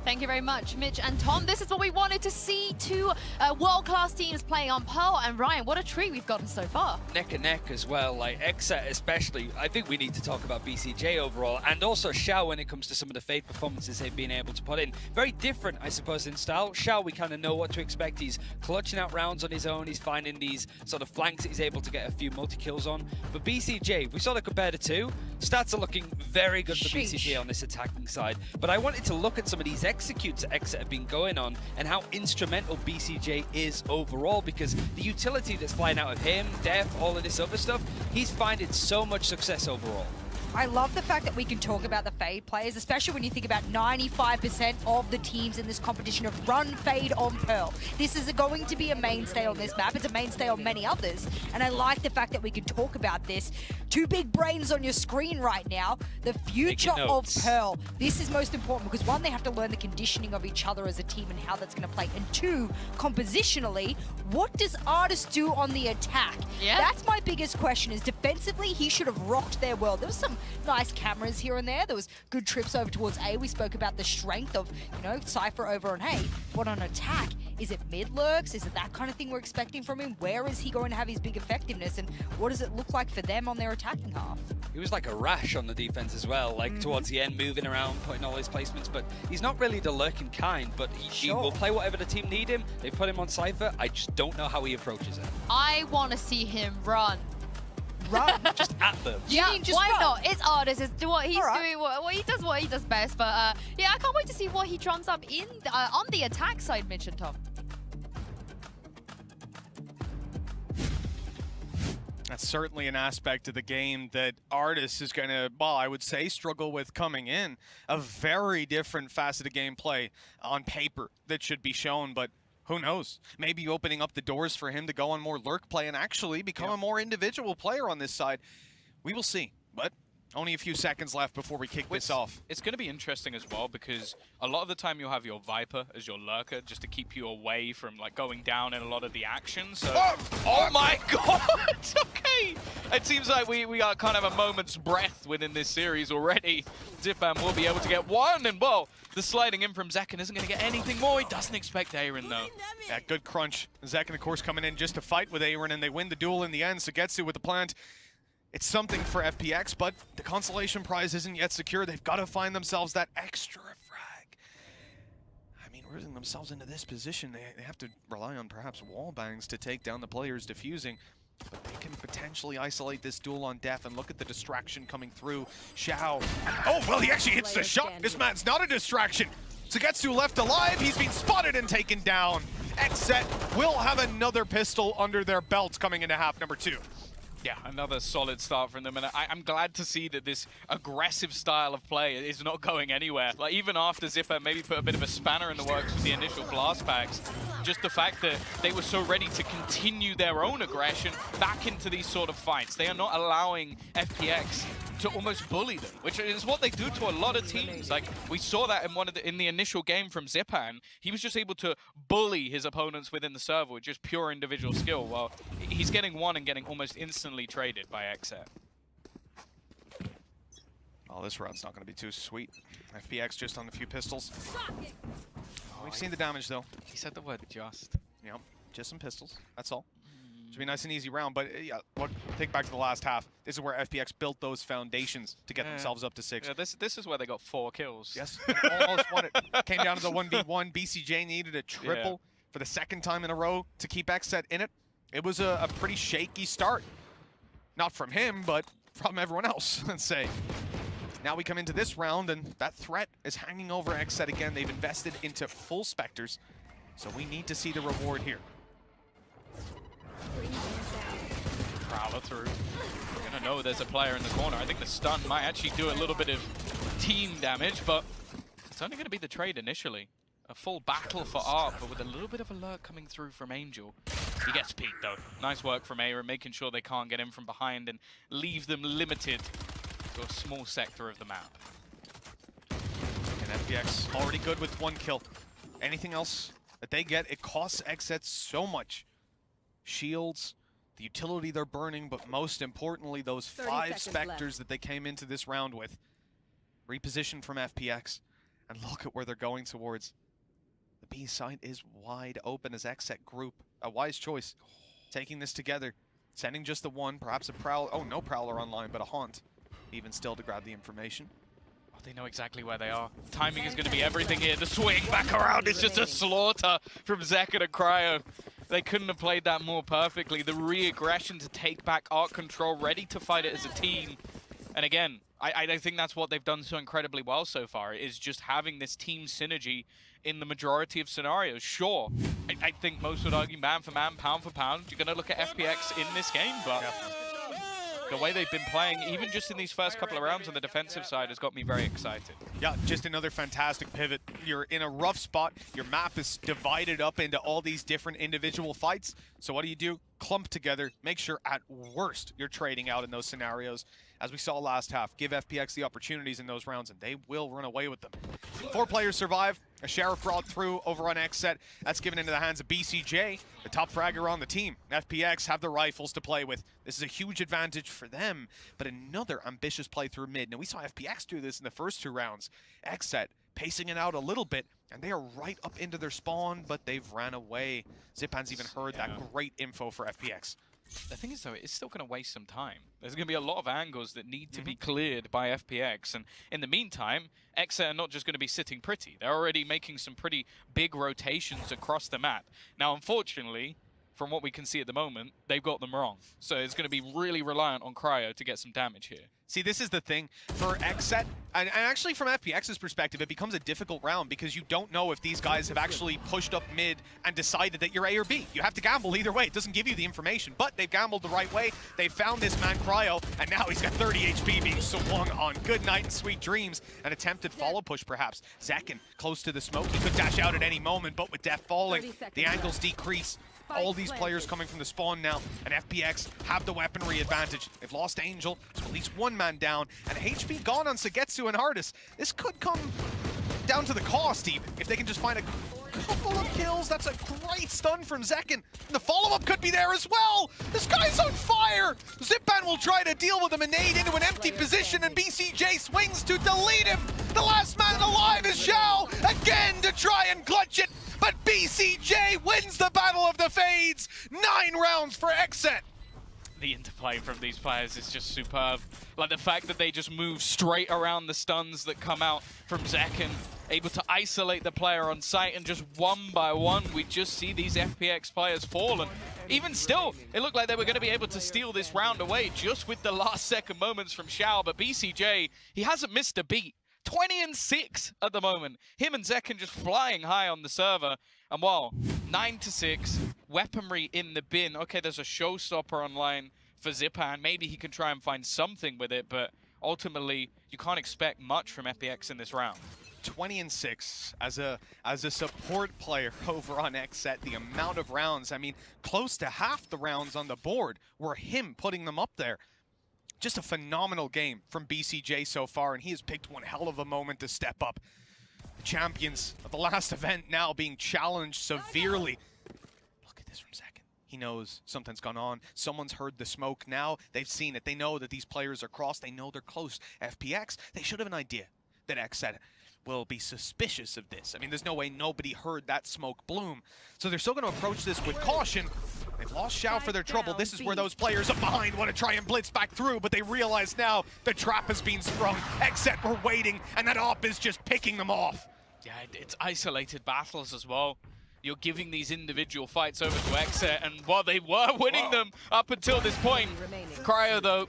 [SPEAKER 4] Thank you very much, Mitch and Tom. This is what we wanted to see, two world-class teams playing on Pearl. And Ryan, what a treat we've gotten so far.
[SPEAKER 5] Neck and neck as well, like XSET especially. I think we need to talk about BCJ overall, and also Xiao when it comes to some of the Fade performances they've been able to put in. Very different, I suppose, in style. Xiao, we kind of know what to expect. He's clutching out rounds on his own. He's finding these sort of flanks that he's able to get a few multi-kills on. But BCJ, we saw that compared to two. Stats are looking very good for BCJ on this attacking side. But I wanted to look at some of these executes that XSET have been going on and how instrumental BCJ is overall, because the utility that's flying out of him, Def, all of this other stuff, he's finding so much success overall.
[SPEAKER 6] I love the fact that we can talk about the Fade players, especially when you think about 95% of the teams in this competition have run Fade on Pearl. This is going to be a mainstay on this map. It's a mainstay on many others. And I like the fact that we can talk about this. Two big brains on your screen right now. The future of Pearl. This is most important because one, they have to learn the conditioning of each other as a team and how that's going to play. And two, compositionally, what does Artis do on the attack?
[SPEAKER 4] Yeah.
[SPEAKER 6] That's my biggest question, is defensively, he should have rocked their world. There was some nice cameras here and there. There was good trips over towards A. We spoke about the strength of, Cypher over on A. But on attack, is it mid lurks? Is it that kind of thing we're expecting from him? Where is he going to have his big effectiveness? And what does it look like for them on their attacking half?
[SPEAKER 5] He was like a rash on the defense as well, like towards the end, moving around, putting all his placements. But he's not really the lurking kind, but he will play whatever the team need him. They put him on Cypher. I just don't know how he approaches it.
[SPEAKER 4] I want to see him run.
[SPEAKER 6] Run.
[SPEAKER 5] Just at them.
[SPEAKER 4] Yeah,
[SPEAKER 6] just
[SPEAKER 4] why
[SPEAKER 6] run?
[SPEAKER 4] not? It's Artis. It's what he's
[SPEAKER 6] All
[SPEAKER 4] doing. What he does best. But yeah, I can't wait to see what he drums up in on the attack side, Mitch and Tom.
[SPEAKER 2] That's certainly an aspect of the game that Artis is going to, well, I would say, struggle with coming in. A very different facet of gameplay on paper that should be shown, but who knows? Maybe opening up the doors for him to go on more lurk play and actually become a more individual player on this side. We will see, but Only a few seconds left before we kick this off.
[SPEAKER 1] It's going to be interesting as well because a lot of the time you'll have your Viper as your lurker just to keep you away from like going down in a lot of the action. So, oh my god! Okay, it seems like we are kind of a moment's breath within this series already. Zipan will be able to get one, and well, the sliding in from Zekken isn't going to get anything more. He doesn't expect Aaron though.
[SPEAKER 2] Yeah, good crunch. Zekken, of course, coming in just to fight with Aaron, and they win the duel in the end. Sugetsu with the plant. It's something for FPX, but the consolation prize isn't yet secure. They've got to find themselves that extra frag. I mean, rooting themselves into this position, they have to rely on perhaps wall bangs to take down the players defusing. But they can potentially isolate this duel on death, and look at the distraction coming through. Xiao. Oh, well, he actually hits the shot. This man's not a distraction. Sugetsu left alive. He's been spotted and taken down. XSET will have another pistol under their belts coming into half number 2.
[SPEAKER 1] Yeah, another solid start from them, and I'm glad to see that this aggressive style of play is not going anywhere. Like, even after Zipper maybe put a bit of a spanner in the works with the initial blast packs, just the fact that they were so ready to continue their own aggression back into these sort of fights. They are not allowing FPX to almost bully them, which is what they do to a lot of teams. Like, we saw that in the initial game from Zipan. He was just able to bully his opponents within the server with just pure individual skill. Well, he's getting one and getting almost instantly traded by XSET.
[SPEAKER 2] Oh, this round's not going to be too sweet. FPX just on a few pistols. We've seen the damage, though.
[SPEAKER 1] He said the word just.
[SPEAKER 2] Yep, just some pistols. That's all. Should be a nice and easy round, but yeah, take back to the last half. This is where FPX built those foundations to get themselves up to 6.
[SPEAKER 1] Yeah, this is where they got 4 kills.
[SPEAKER 2] Yes, almost won it. Came down to the 1v1. BCJ needed a triple for the 2nd time in a row to keep XSET in it. It was a pretty shaky start. Not from him, but from everyone else, let's say. Now we come into this round, and that threat is hanging over XSET again. They've invested into full Spectres, so we need to see the reward here.
[SPEAKER 1] Prowler through. We're gonna know there's a player in the corner. I think the stun might actually do a little bit of team damage, but it's only gonna be the trade initially. A full battle for Art, but with a little bit of alert coming through from Angel. He gets peeked though. Nice work from Aaron, making sure they can't get in from behind and leave them limited to a small sector of the map.
[SPEAKER 2] And FPX already good with 1 kill. Anything else that they get, it costs XSET so much. Shields, the utility they're burning, but most importantly, those 5 Spectres that they came into this round with. Repositioned from FPX, and look at where they're going towards. The B side is wide open as XSET group. A wise choice. Taking this together, sending just the 1, perhaps a Prowler. Oh, no Prowler online, but a Haunt. Even still to grab the information.
[SPEAKER 1] Oh, they know exactly where they are. Timing is going to be everything here. The swing back around is just a slaughter from Zekken and Cryo. They couldn't have played that more perfectly. The re-aggression to take back Art control, ready to fight it as a team. And again, I think that's what they've done so incredibly well so far, is just having this team synergy in the majority of scenarios. Sure, I think most would argue man for man, pound for pound, you're going to look at FPX in this game, but the way they've been playing, even just in these first couple of rounds on the defensive side, has got me very excited.
[SPEAKER 2] Yeah, just another fantastic pivot. You're in a rough spot. Your map is divided up into all these different individual fights. So what do? Clump together. Make sure at worst you're trading out in those scenarios. As we saw last half, give FPX the opportunities in those rounds, and they will run away with them. 4 players survive. A Sheriff brought through over on XSET. That's given into the hands of BCJ, the top fragger on the team. FPX have the rifles to play with. This is a huge advantage for them, but another ambitious play through mid. Now, we saw FPX do this in the first 2 rounds. XSET pacing it out a little bit, and they are right up into their spawn, but they've ran away. Zipan's even heard that great info for FPX.
[SPEAKER 1] The thing is, though, it's still going to waste some time. There's going to be a lot of angles that need to be cleared by FPX. And in the meantime, XSET are not just going to be sitting pretty. They're already making some pretty big rotations across the map. Now, unfortunately, from what we can see at the moment, they've got them wrong. So it's going to be really reliant on Cryo to get some damage here.
[SPEAKER 2] See, this is the thing for XSET, and actually from FPX's perspective, it becomes a difficult round because you don't know if these guys have actually pushed up mid and decided that you're A or B. You have to gamble either way. It doesn't give you the information, but they've gambled the right way. They found this man Cryo, and now he's got 30 HP being swung on. Good night and sweet dreams. An attempted follow push, perhaps. Zekken close to the smoke. He could dash out at any moment, but with death falling, the angles decrease. all these players coming from the spawn now, and FPX have the weaponry advantage. They've lost Angel, so at least one man down, and HP gone on Sagetsu and Hardis. This could come down to the cost even, if they can just find a couple of kills. That's a great stun from Zekken. The follow-up could be there as well. This guy's on fire. Zipan will try to deal with him and nade into an empty position, and BCJ swings to delete him. The last man alive is Xiao, again to try and clutch it, but BCJ wins the Battle of the Fades. 9 rounds for XSET.
[SPEAKER 1] The interplay from these players is just superb. Like the fact that they just move straight around the stuns that come out from Zekken, able to isolate the player on site, and just one by one we just see these FPX players fall. And even still, it looked like they were going to be able to steal this round away just with the last second moments from Xiao, but BCJ, he hasn't missed a beat. 20-6 at the moment. Him and Zekken just flying high on the server. And well, 9-6, weaponry in the bin. Okay, there's a showstopper online for Zipan. Maybe he can try and find something with it, but ultimately, you can't expect much from FPX in this round.
[SPEAKER 2] 20-6 as a support player over on XSET. The amount of rounds, I mean, close to half the rounds on the board were him putting them up there. Just a phenomenal game from BCJ so far, and he has picked one hell of a moment to step up. The champions of the last event now being challenged severely. Look at this from Zekken. He knows something's gone on. Someone's heard the smoke now. They've seen it. They know that these players are crossed. They know they're close. FPX, they should have an idea that XSET will be suspicious of this. I mean, there's no way nobody heard that smoke bloom. So they're still going to approach this with caution. They've lost Xiao for their trouble. This is where those players up behind want to try and blitz back through, but they realize now the trap has been sprung. XSET were waiting, and that op is just picking them off.
[SPEAKER 1] Yeah, it's isolated battles as well. You're giving these individual fights over to XSET, and while they were winning them up until this point, Cryo, though,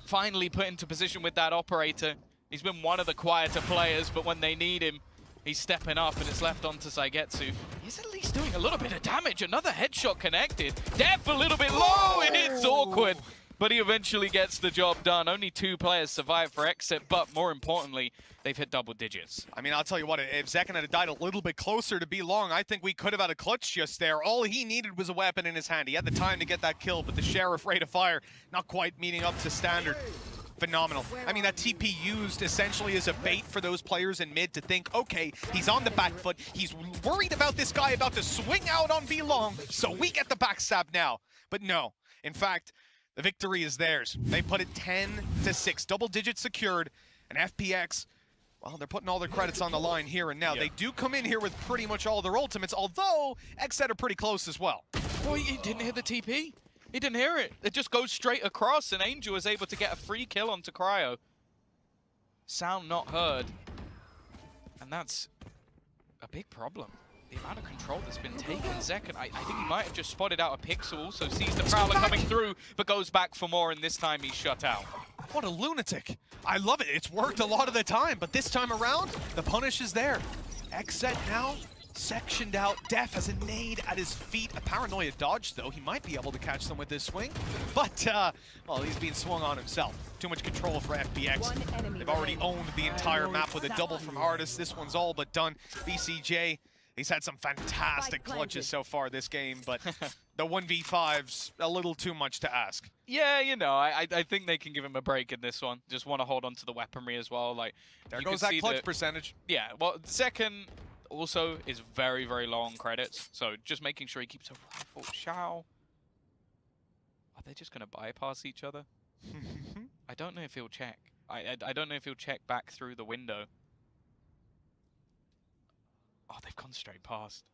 [SPEAKER 1] finally put into position with that operator. He's been one of the quieter players, but when they need him, he's stepping up, and it's left onto Saigetsu. He's at least doing a little bit of damage. Another headshot connected. Depth a little bit low, and it's awkward. But he eventually gets the job done. Only 2 players survive for XSET, but more importantly, they've hit double digits.
[SPEAKER 2] I mean, I'll tell you what, if Zekken had died a little bit closer to be long, I think we could have had a clutch just there. All he needed was a weapon in his hand. He had the time to get that kill, but the Sheriff rate of fire not quite meeting up to standard. Phenomenal. I mean, that TP used essentially as a bait for those players in mid to think, okay, he's on the back foot. He's worried about this guy about to swing out on B long, so we get the backstab now. But no. In fact, the victory is theirs. They put it 10-6. Double digits secured. And FPX, well, they're putting all their credits on the line here and now. Yeah. They do come in here with pretty much all their ultimates, although XSET are pretty close as well.
[SPEAKER 1] Oh, he didn't hit the TP. He didn't hear it. It just goes straight across, and Angel is able to get a free kill onto Cryo. Sound not heard. And that's a big problem. The amount of control that's been taken. Zekken, I think he might have just spotted out a pixel, also sees the Prowler coming through, but goes back for more, and this time he's shut out.
[SPEAKER 2] What a lunatic. I love it. It's worked a lot of the time, but this time around, the punish is there. XSET now sectioned out. Def has a nade at his feet. A paranoia dodge, though. He might be able to catch them with this swing, but, well, he's being swung on himself. Too much control for FPX. They've already owned the entire map with a double from Hardis. This one's all but done. BCJ, he's had some fantastic clutches so far this game, but the 1v5's a little too much to ask.
[SPEAKER 1] Yeah, you know, I think they can give him a break in this one. Just want to hold on to the weaponry as well. Like,
[SPEAKER 2] there goes that clutch percentage.
[SPEAKER 1] Yeah, well, second also is very, very low on credits, so just making sure he keeps a rifle. Xiao. Are they just going to bypass each other? I don't know if he'll check. I don't know if he'll check back through the window. Oh, they've gone straight past.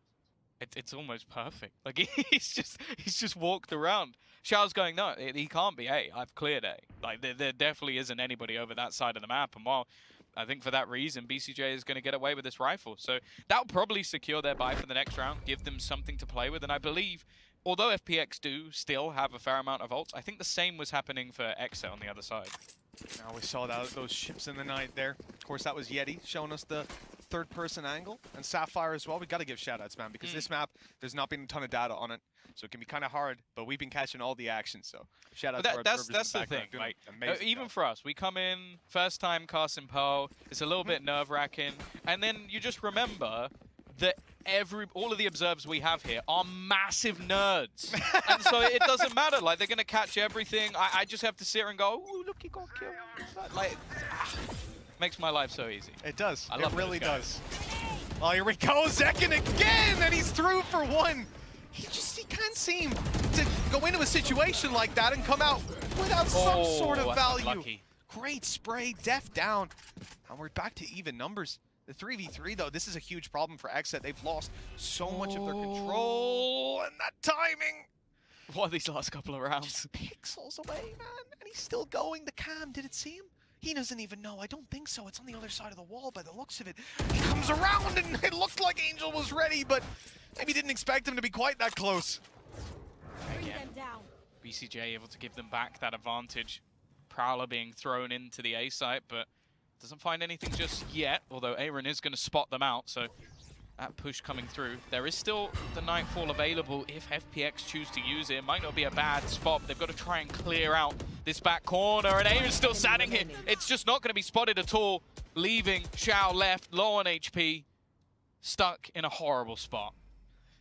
[SPEAKER 1] It's almost perfect. Like, he's just walked around. Xiao's going, no, he can't be A. I've cleared A. Like, there definitely isn't anybody over that side of the map. And while I think for that reason, BCJ is going to get away with this rifle. So that'll probably secure their buy for the next round, give them something to play with. And I believe, although FPX do still have a fair amount of ults, I think the same was happening for XSET on the other side.
[SPEAKER 2] Now we saw those ships in the night there. Of course, that was Yeti showing us the third-person angle, and Sapphire as well. We got to give shout-outs, man, because this map, there's not been a ton of data on it, so it can be kind of hard, but we've been catching all the action, so shout-out to our observers
[SPEAKER 1] that's the thing, like, even for us, we come in, first time casting Pearl, it's a little bit nerve-wracking, and then you just remember that all of the observers we have here are massive nerds. And so it doesn't matter. Like, they're going to catch everything. I just have to sit here and go, ooh, look, he got killed. Like, makes my life so easy.
[SPEAKER 2] It does.
[SPEAKER 1] I love
[SPEAKER 2] it really
[SPEAKER 1] those guys.
[SPEAKER 2] does. Oh, here we go. Zekin again, and he's through for one. He can't seem to go into a situation like that and come out without some sort of
[SPEAKER 1] that's
[SPEAKER 2] value.
[SPEAKER 1] unlucky.
[SPEAKER 2] Great spray, def down. And we're back to even numbers. The 3v3, though, this is a huge problem for XSET. They've lost so much of their control, and that timing.
[SPEAKER 1] What are these last couple of rounds?
[SPEAKER 2] Just pixels away, man. And he's still going. The cam, did it see him? He doesn't even know. I don't think so. It's on the other side of the wall by the looks of it. He comes around, and it looked like Angel was ready, but maybe didn't expect him to be quite that close.
[SPEAKER 1] Again, BCJ able to give them back that advantage. Prowler being thrown into the A site, but doesn't find anything just yet, although Aaron is going to spot them out, so that push coming through. There is still the Nightfall available if FPX choose to use it. It might not be a bad spot, but they've got to try and clear out this back corner, and Aaron's still standing here. It's just not going to be spotted at all. Leaving, Xiao left, low on HP, stuck in a horrible spot.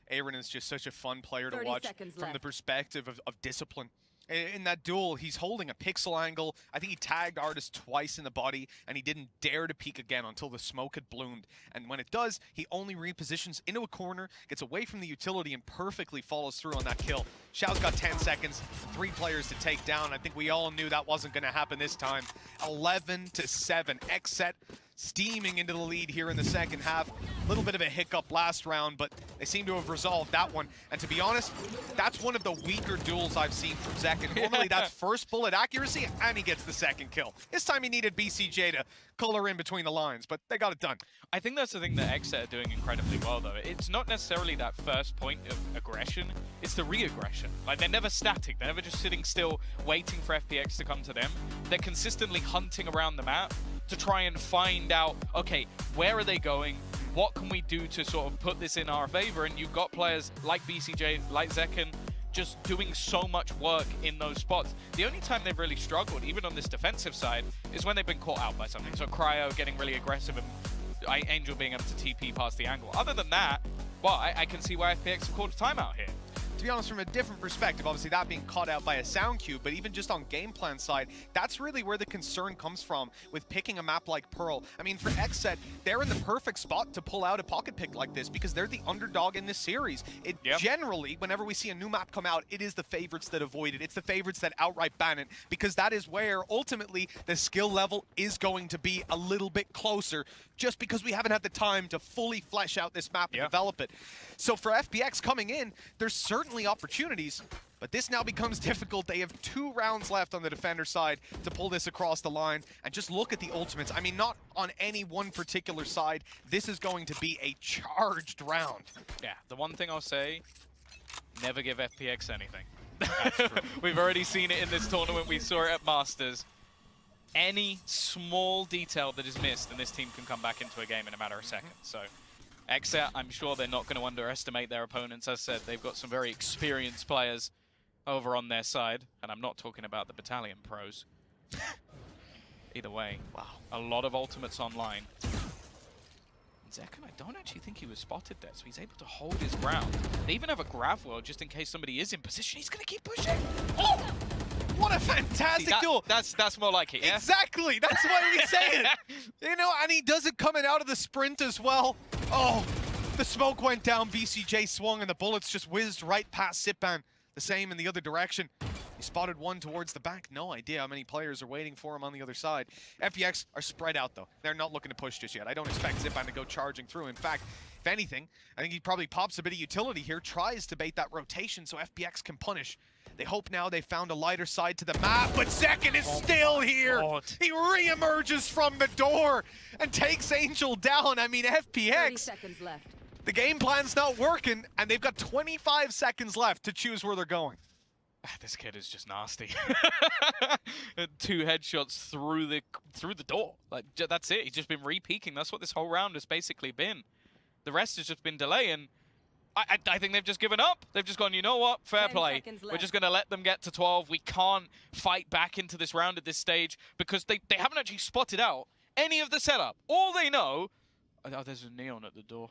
[SPEAKER 2] Aaron is just such a fun player to
[SPEAKER 3] 30
[SPEAKER 2] watch
[SPEAKER 3] seconds
[SPEAKER 2] from the
[SPEAKER 3] left.
[SPEAKER 2] perspective of discipline. In that duel, he's holding a pixel angle. I think he tagged Artist twice in the body, and he didn't dare to peek again until the smoke had bloomed. And when it does, he only repositions into a corner, gets away from the utility, and perfectly follows through on that kill. Xiao's got 10 seconds, 3 players to take down. I think we all knew that wasn't going to happen this time. 11-7. XSET steaming into the lead here in the second half. A little bit of a hiccup last round, but they seem to have resolved that one. And to be honest, that's one of the weaker duels I've seen from Zekin. Normally that's first bullet accuracy, and he gets the second kill. This time he needed BCJ to color in between the lines, but they got it done.
[SPEAKER 1] I think that's the thing that XSET are doing incredibly well, though. It's not necessarily that first point of aggression, it's the re-aggression. Like, they're never static, they're never just sitting still waiting for FPX to come to them. They're consistently hunting around the map to try and find out, okay, where are they going? What can we do to sort of put this in our favor? And you've got players like BCJ, like Zekin, just doing so much work in those spots. The only time they've really struggled, even on this defensive side, is when they've been caught out by something. So Cryo getting really aggressive and Angel being able to TP past the angle. Other than that, well, I can see why FPX have called a timeout here.
[SPEAKER 2] To be honest, from a different perspective, obviously that being caught out by a sound cube, but even just on game plan side, that's really where the concern comes from with picking a map like Pearl. I mean, for XSET, they're in the perfect spot to pull out a pocket pick like this because they're the underdog in this series. Generally, whenever we see a new map come out, it is the favorites that avoid it. It's the favorites that outright ban it because that is where ultimately the skill level is going to be a little bit closer just because we haven't had the time to fully flesh out this map and develop it. So for FPX coming in, there's certainly opportunities, but this now becomes difficult. They have 2 rounds left on the defender side to pull this across the line. And just look at the ultimates. I mean, not on any one particular side. This is going to be a charged round.
[SPEAKER 1] Yeah, the one thing I'll say, never give FPX anything. That's true. We've already seen it in this tournament. We saw it at Masters. Any small detail that is missed, and this team can come back into a game in a matter of seconds. So XSET, I'm sure they're not going to underestimate their opponents. As I said, they've got some very experienced players over on their side, and I'm not talking about the Battalion pros. Either way, wow, a lot of ultimates online. Zekin, I don't actually think he was spotted there, so he's able to hold his ground. They even have a grav world just in case somebody is in position. He's going to keep pushing.
[SPEAKER 2] Oh! What a fantastic duel!
[SPEAKER 1] That's more like it, yeah?
[SPEAKER 2] Exactly! That's why we say it! You know, and he does it coming out of the sprint as well. Oh, the smoke went down, BCJ swung, and the bullets just whizzed right past Sitban. The same in the other direction. He spotted one towards the back. No idea how many players are waiting for him on the other side. FPX are spread out, though. They're not looking to push just yet. I don't expect Sitban to go charging through. In fact, if anything, I think he probably pops a bit of utility here, tries to bait that rotation so FPX can punish. They hope now they found a lighter side to the map, but Zekin is still here. God. He re-emerges from the door and takes Angel down. I mean, FPX,
[SPEAKER 3] 30 seconds left.
[SPEAKER 2] The game plan's not working, and they've got 25 seconds left to choose where they're going.
[SPEAKER 1] This kid is just nasty. 2 headshots through the door. Like, that's it. He's just been re-peeking. That's what this whole round has basically been. The rest has just been delay, and I think they've just given up. They've just gone, you know what? Fair play. We're just going to let them get to 12. We can't fight back into this round at this stage because they haven't actually spotted out any of the setup. All they know... Oh, there's a neon at the door.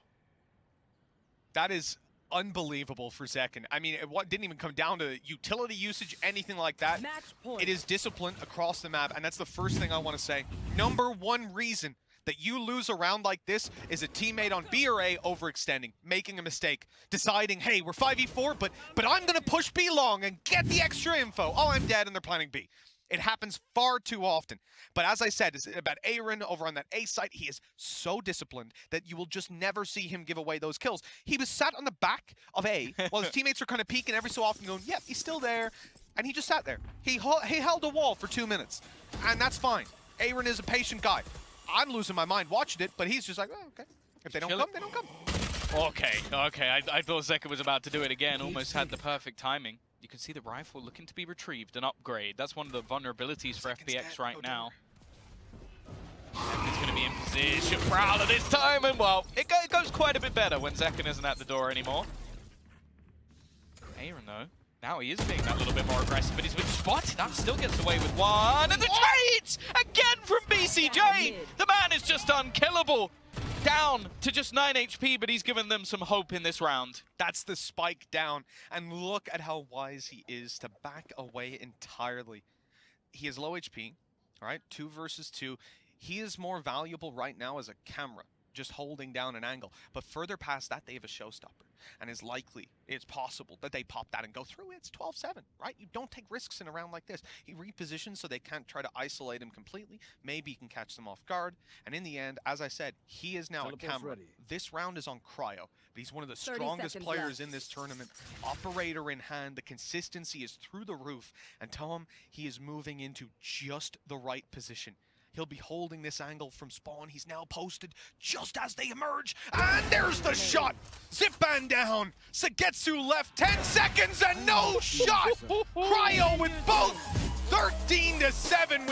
[SPEAKER 2] That is unbelievable for Zekken. I mean, it didn't even come down to utility usage, anything like that.
[SPEAKER 3] Match point.
[SPEAKER 2] It is discipline across the map, and that's the first thing I want to say. Number one reason that you lose a round like this is a teammate on B or A overextending, making a mistake, deciding, hey, we're 5v4, but I'm going to push B long and get the extra info. Oh, I'm dead, and they're planning B. It happens far too often. But as I said, it's about Aaron over on that A site. He is so disciplined that you will just never see him give away those kills. He was sat on the back of A while his teammates are kind of peeking every so often going, yep, he's still there. And he just sat there. He held a wall for 2 minutes. And that's fine. Aaron is a patient guy. I'm losing my mind watching it, but he's just like, oh, okay. If they don't come, they don't come.
[SPEAKER 1] Okay. I thought Zekken was about to do it again. Almost had the perfect timing. You can see the rifle looking to be retrieved, an upgrade. That's one of the vulnerabilities for FPX right now. Zekken's going to be in position. Prowler this time, and well, it goes quite a bit better when Zekken isn't at the door anymore. Aaron, though, now he is being that little bit more aggressive, but he's been spotted. That still gets away with one, and the trades again from BCJ. The man is just unkillable. Down to just 9 HP, but he's given them some hope in this round.
[SPEAKER 2] That's the spike down, and look at how wise he is to back away entirely. He is low HP, all right, 2 versus 2. He is more valuable right now as a camera, just holding down an angle. But further past that, they have a showstopper, and it's possible that they pop that and go through. It's 12-7, right? You don't take risks in a round like this. He repositions so they can't try to isolate him completely. Maybe he can catch them off guard. And in the end, as I said, he is now a camera.
[SPEAKER 7] Ready.
[SPEAKER 2] This round is on cryo, but he's one of the strongest players in this tournament. Operator in hand, the consistency is through the roof. And Tom, he is moving into just the right position. He'll be holding this angle from spawn. He's now posted just as they emerge. And there's the shot. Zip band down. Sagetsu left 10 seconds and no shot. Cryo with both. 13-7.